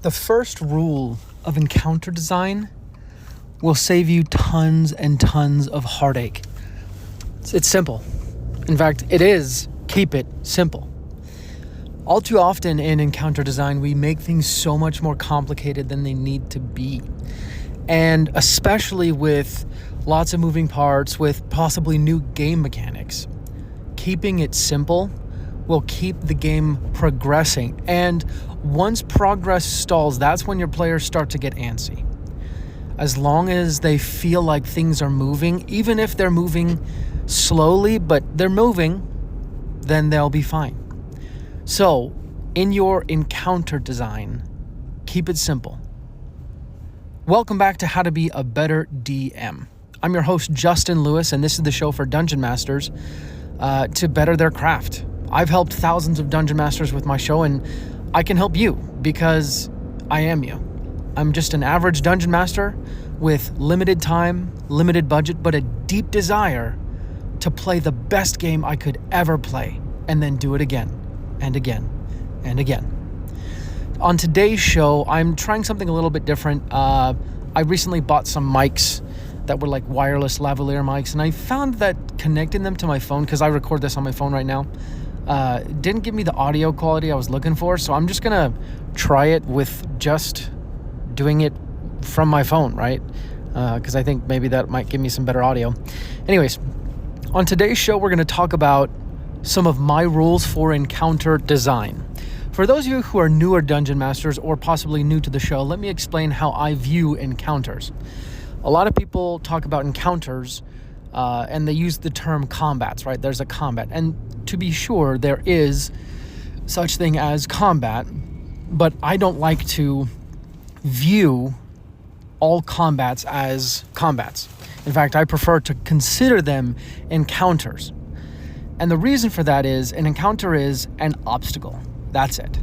The first rule of encounter design will save you tons and tons of heartache. It's simple. In fact, it is keep it simple. All too often in encounter design, we make things so much more complicated than they need to be. And especially with lots of moving parts, with possibly new game mechanics, keeping it simple will keep the game progressing. And once progress stalls, that's when your players start to get antsy. As long as they feel like things are moving, even if they're moving slowly, but they're moving, then they'll be fine. So, in your encounter design, keep it simple. Welcome back to How to Be a Better DM. I'm your host, Justin Lewis, and this is the show for Dungeon Masters to better their craft. I've helped thousands of Dungeon Masters with my show, and I can help you because I am you. I'm just an average Dungeon Master with limited time, limited budget, but a deep desire to play the best game I could ever play, and then do it again, and again, and again. On today's show, I'm trying something a little bit different. I recently bought some mics that were like wireless lavalier mics, and I found that connecting them to my phone, because I record this on my phone right now, didn't give me the audio quality I was looking for, so I'm just gonna try it with just doing it from my phone, right? Because I think maybe that might give me some better audio. Anyways, on today's show, we're gonna talk about some of my rules for encounter design. For those of you who are newer Dungeon Masters or possibly new to the show, let me explain how I view encounters. A lot of people talk about encounters and they use the term combats, right? There's a combat. And to be sure, there is such thing as combat, but I don't like to view all combats as combats. In fact, I prefer to consider them encounters. And the reason for that is an encounter is an obstacle. That's it.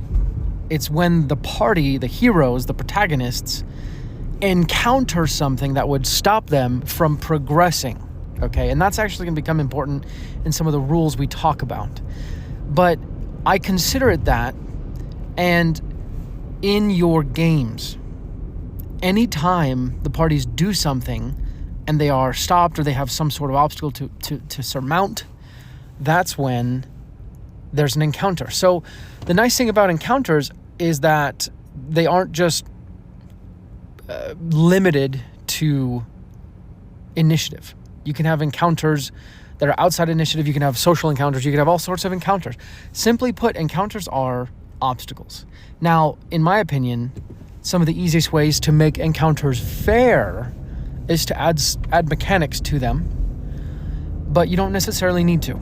It's when the party, the heroes, the protagonists, encounter something that would stop them from progressing. Okay, and that's actually going to become important in some of the rules we talk about. But I consider it that, and in your games, anytime the parties do something and they are stopped or they have some sort of obstacle to surmount, that's when there's an encounter. So the nice thing about encounters is that they aren't just limited to initiative. You can have encounters that are outside initiative. You can have social encounters. You can have all sorts of encounters. Simply put, encounters are obstacles. Now, in my opinion, some of the easiest ways to make encounters fair is to add mechanics to them, but you don't necessarily need to.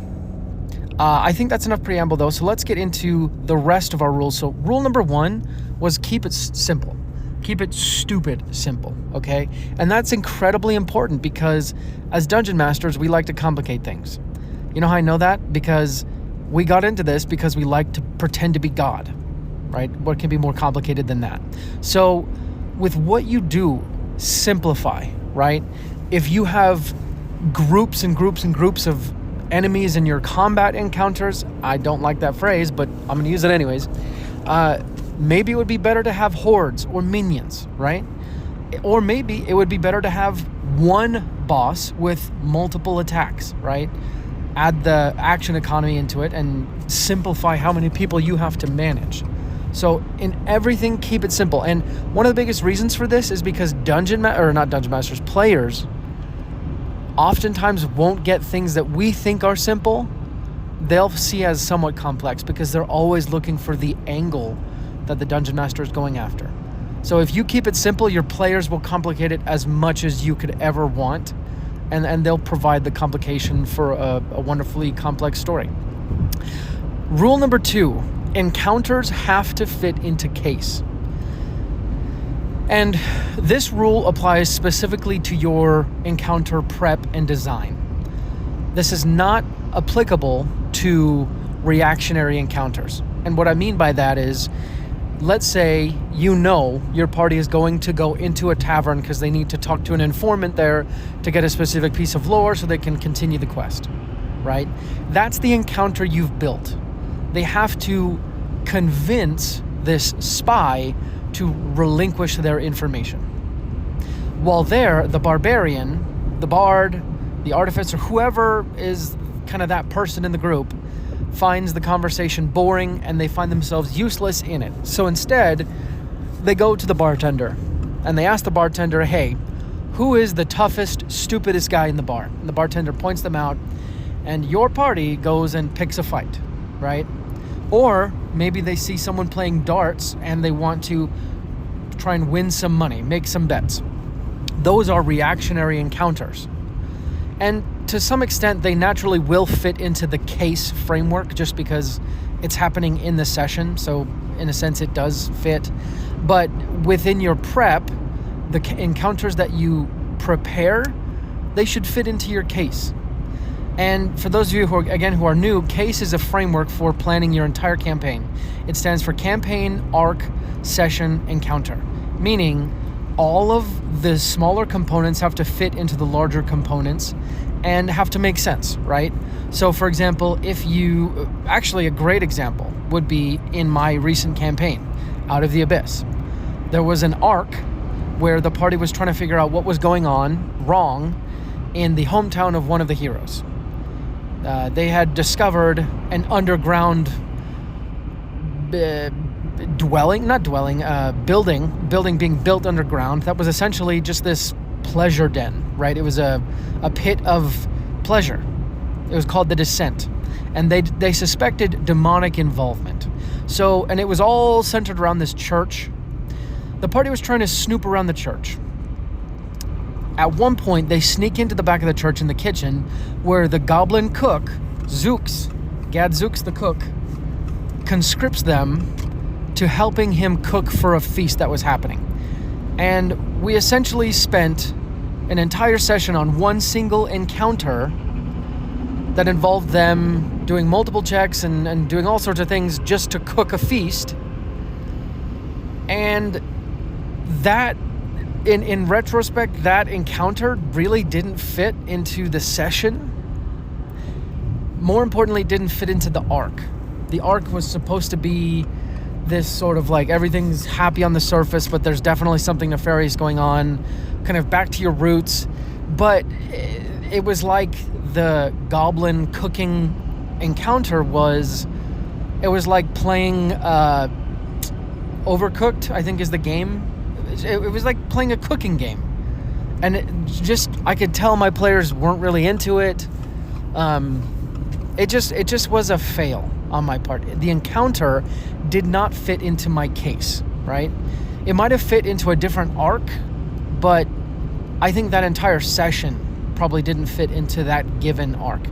I think that's enough preamble, though, so let's get into the rest of our rules. So rule number 1 was keep it simple. Keep it stupid simple, okay? And that's incredibly important because as Dungeon Masters, we like to complicate things. You know how I know that? Because we got into this because we like to pretend to be God, right? What can be more complicated than that? So with what you do, simplify, right? If you have groups and groups and groups of enemies in your combat encounters, I don't like that phrase, but I'm going to use it anyways. Maybe it would be better to have hordes or minions, right? Or maybe it would be better to have one boss with multiple attacks, right? Add the action economy into it and simplify how many people you have to manage. So in everything, keep it simple. And one of the biggest reasons for this is because players oftentimes won't get things that we think are simple, they'll see as somewhat complex because they're always looking for the angle that the Dungeon Master is going after. So if you keep it simple, your players will complicate it as much as you could ever want, and they'll provide the complication for a wonderfully complex story. Rule number 2, encounters have to fit into case. And this rule applies specifically to your encounter prep and design. This is not applicable to reactionary encounters. And what I mean by that is, let's say you know your party is going to go into a tavern because they need to talk to an informant there to get a specific piece of lore so they can continue the quest, right? That's the encounter you've built. They have to convince this spy to relinquish their information. While there, the barbarian, the bard, the artificer, whoever is kind of that person in the group, finds the conversation boring and they find themselves useless in it. So instead, they go to the bartender and they ask the bartender, hey, who is the toughest, stupidest guy in the bar? And the bartender points them out, and your party goes and picks a fight, right? Or maybe they see someone playing darts and they want to try and win some money, make some bets. Those are reactionary encounters. And to some extent, they naturally will fit into the case framework just because it's happening in the session. So in a sense, it does fit. But within your prep, the encounters that you prepare, they should fit into your case. And for those of you who are new, CASE is a framework for planning your entire campaign. It stands for Campaign, Arc, Session, Encounter, meaning all of the smaller components have to fit into the larger components and have to make sense, right? So for example, actually a great example would be in my recent campaign, Out of the Abyss. There was an arc where the party was trying to figure out what was going on wrong in the hometown of one of the heroes. They had discovered an underground building being built underground that was essentially just this pleasure den, right? It was a pit of pleasure. It was called the Descent, and they suspected demonic involvement. So, and it was all centered around this church. The party was trying to snoop around the church. At one point, they sneak into the back of the church in the kitchen where the goblin cook, Gadzooks the cook, conscripts them to helping him cook for a feast that was happening. And we essentially spent an entire session on one single encounter that involved them doing multiple checks and doing all sorts of things just to cook a feast. And that, in retrospect, that encounter really didn't fit into the session. More importantly, it didn't fit into the arc. The arc was supposed to be this sort of like everything's happy on the surface, but there's definitely something nefarious going on, kind of back to your roots. But it was like the goblin cooking encounter was like playing Overcooked, I think is the game. It was like playing a cooking game. And I could tell my players weren't really into it. It just was a fail on my part. The encounter did not fit into my case, right? It might have fit into a different arc, but I think that entire session probably didn't fit into that given arc.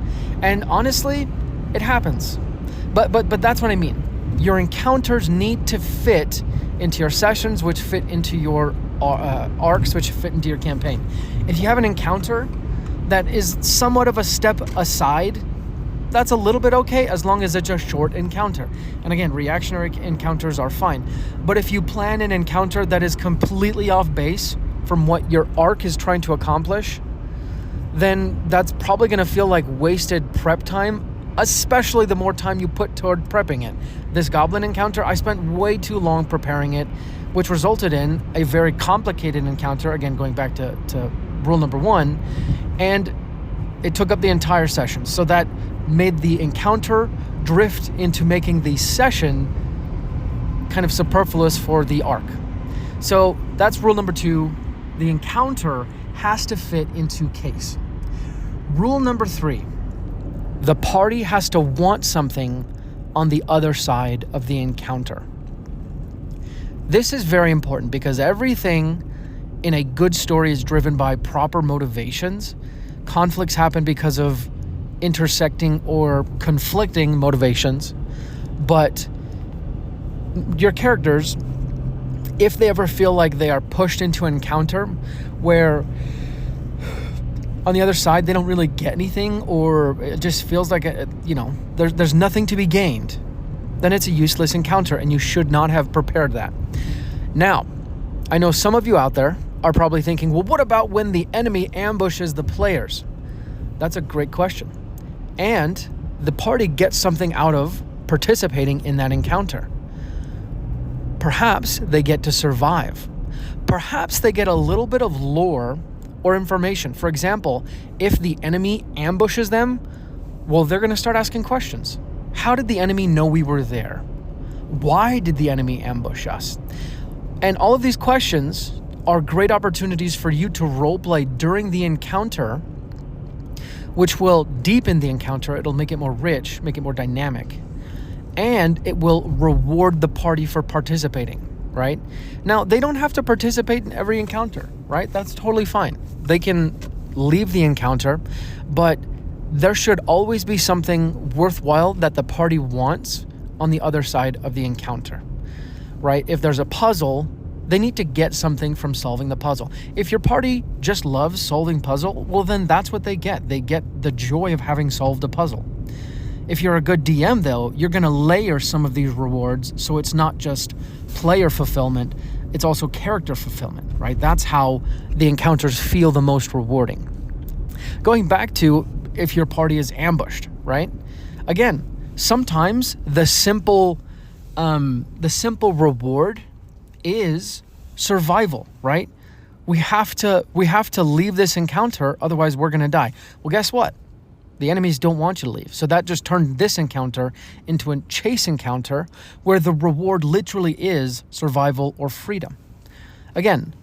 And honestly, it happens. But that's what I mean. Your encounters need to fit into your sessions, which fit into your arcs, which fit into your campaign. If you have an encounter that is somewhat of a step aside, that's a little bit okay as long as it's a short encounter. And again, reactionary encounters are fine. But if you plan an encounter that is completely off base from what your arc is trying to accomplish, then that's probably going to feel like wasted prep time, especially the more time you put toward prepping it. This goblin encounter, I spent way too long preparing it, which resulted in a very complicated encounter, again, going back to rule number 1, and it took up the entire session. So that made the encounter drift into making the session kind of superfluous for the arc. So that's rule number 2. The encounter has to fit into case. Rule number 3. The party has to want something on the other side of the encounter. This is very important because everything in a good story is driven by proper motivations. Conflicts happen because of intersecting or conflicting motivations, but your characters, if they ever feel like they are pushed into an encounter where on the other side they don't really get anything, or it just feels like there's nothing to be gained, then it's a useless encounter and you should not have prepared that. Now, I know some of you out there are probably thinking, well, what about when the enemy ambushes the players? That's a great question. And the party gets something out of participating in that encounter. Perhaps they get to survive. Perhaps they get a little bit of lore or information. For example, if the enemy ambushes them, well, they're going to start asking questions. How did the enemy know we were there? Why did the enemy ambush us? And all of these questions are great opportunities for you to roleplay during the encounter, which will deepen the encounter. It'll make it more rich, make it more dynamic, and it will reward the party for participating, right? Now, they don't have to participate in every encounter, right? That's totally fine. They can leave the encounter, but there should always be something worthwhile that the party wants on the other side of the encounter, right? If there's a puzzle, they need to get something from solving the puzzle. If your party just loves solving puzzle, well, then that's what they get. They get the joy of having solved a puzzle. If you're a good DM, though, you're going to layer some of these rewards so it's not just player fulfillment, it's also character fulfillment, right? That's how the encounters feel the most rewarding. Going back to if your party is ambushed, right? Again, sometimes the simple reward is survival, right? We have to leave this encounter, otherwise we're going to die. Well, guess what? The enemies don't want you to leave. So that just turned this encounter into a chase encounter where the reward literally is survival or freedom. Again,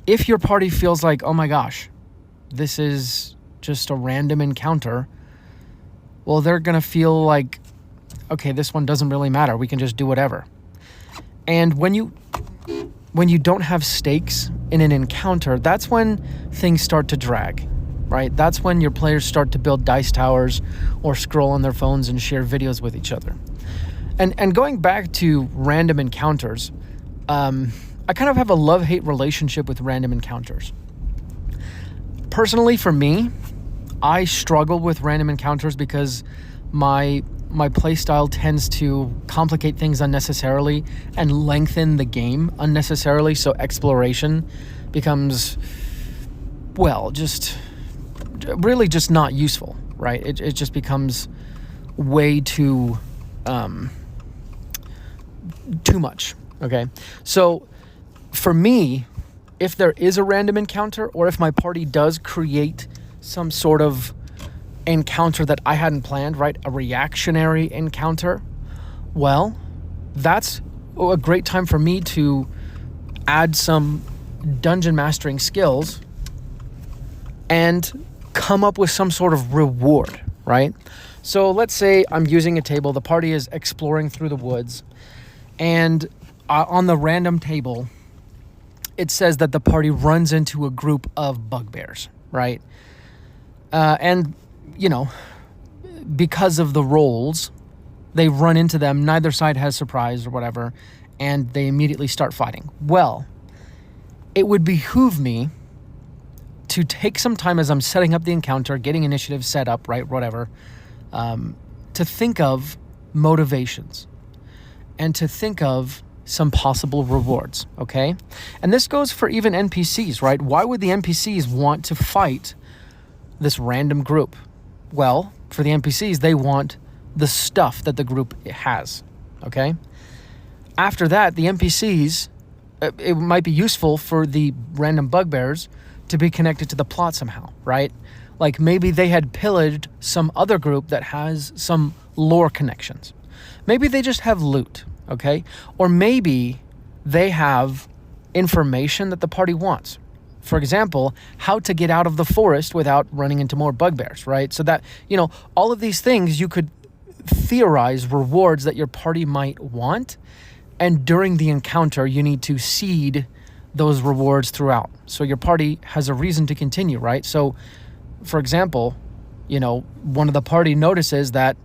if your party feels like, oh my gosh, this is just a random encounter, well, they're going to feel like, okay, this one doesn't really matter. We can just do whatever. And when you don't have stakes in an encounter, that's when things start to drag, right? That's when your players start to build dice towers or scroll on their phones and share videos with each other. And going back to random encounters, I kind of have a love-hate relationship with random encounters. Personally, for me, I struggle with random encounters because my playstyle tends to complicate things unnecessarily and lengthen the game unnecessarily, so exploration becomes, well, just really just not useful, right? It just becomes way too much, okay? So for me, if there is a random encounter or if my party does create some sort of encounter that I hadn't planned, right? A reactionary encounter, well, that's a great time for me to add some dungeon mastering skills and come up with some sort of reward, right? So let's say I'm using a table, the party is exploring through the woods, and on the random table, it says that the party runs into a group of bugbears, right? And, you know, because of the rolls, they run into them, neither side has surprise or whatever, and they immediately start fighting. Well, it would behoove me to take some time as I'm setting up the encounter, getting initiative set up, right, whatever, to think of motivations and to think of some possible rewards, okay? And this goes for even NPCs, right? Why would the NPCs want to fight this random group? Well, for the NPCs, they want the stuff that the group has, okay? After that, the NPCs, it might be useful for the random bugbears to be connected to the plot somehow, right? Like maybe they had pillaged some other group that has some lore connections. Maybe they just have loot, okay? Or maybe they have information that the party wants. For example, how to get out of the forest without running into more bugbears, right? So that, you know, all of these things you could theorize rewards that your party might want. And during the encounter, you need to seed those rewards throughout. So your party has a reason to continue, right? So, for example, you know, one of the party notices that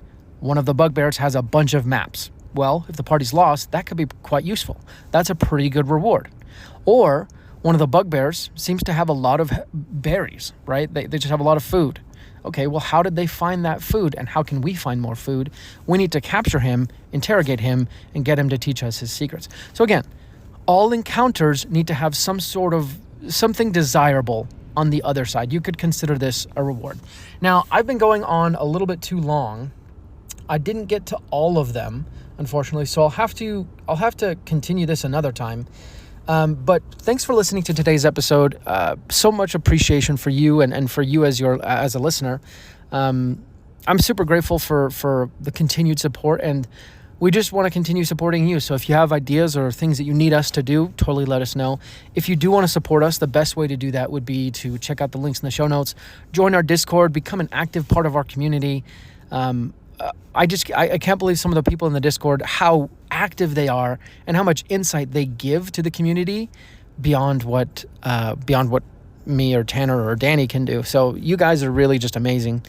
one of the bugbears has a bunch of maps. Well, if the party's lost, that could be quite useful. That's a pretty good reward. Or one of the bugbears seems to have a lot of berries, right? They just have a lot of food. Okay, well, how did they find that food, and how can we find more food? We need to capture him, interrogate him, and get him to teach us his secrets. So again, all encounters need to have some sort of something desirable on the other side. You could consider this a reward. Now, I've been going on a little bit too long. I didn't get to all of them. unfortunately. So I'll have to continue this another time. But thanks for listening to today's episode. So much appreciation for you and for you as a listener. I'm super grateful for the continued support, and we just want to continue supporting you. So if you have ideas or things that you need us to do, totally let us know. If you do want to support us, the best way to do that would be to check out the links in the show notes, join our Discord, become an active part of our community. I can't believe some of the people in the Discord, how active they are and how much insight they give to the community beyond what me or Tanner or Danny can do. So you guys are really just amazing.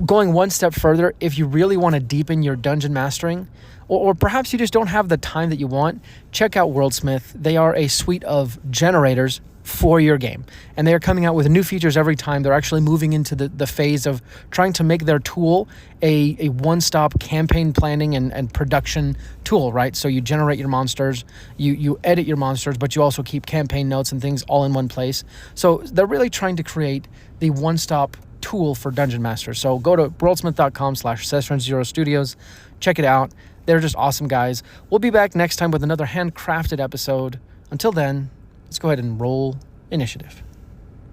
Going one step further, if you really want to deepen your dungeon mastering, or perhaps you just don't have the time that you want, check out Worldsmith. They are a suite of generators for your game, and they are coming out with new features every time. They're actually moving into the phase of trying to make their tool a one-stop campaign planning and production tool, right? So you generate your monsters, you edit your monsters, but you also keep campaign notes and things all in one place. So they're really trying to create the one-stop tool for Dungeon Masters. So go to worldsmith.com/SessionZeroStudios. Check it out. They're just awesome guys. We'll be back next time with another handcrafted episode. Until then, let's go ahead and roll initiative.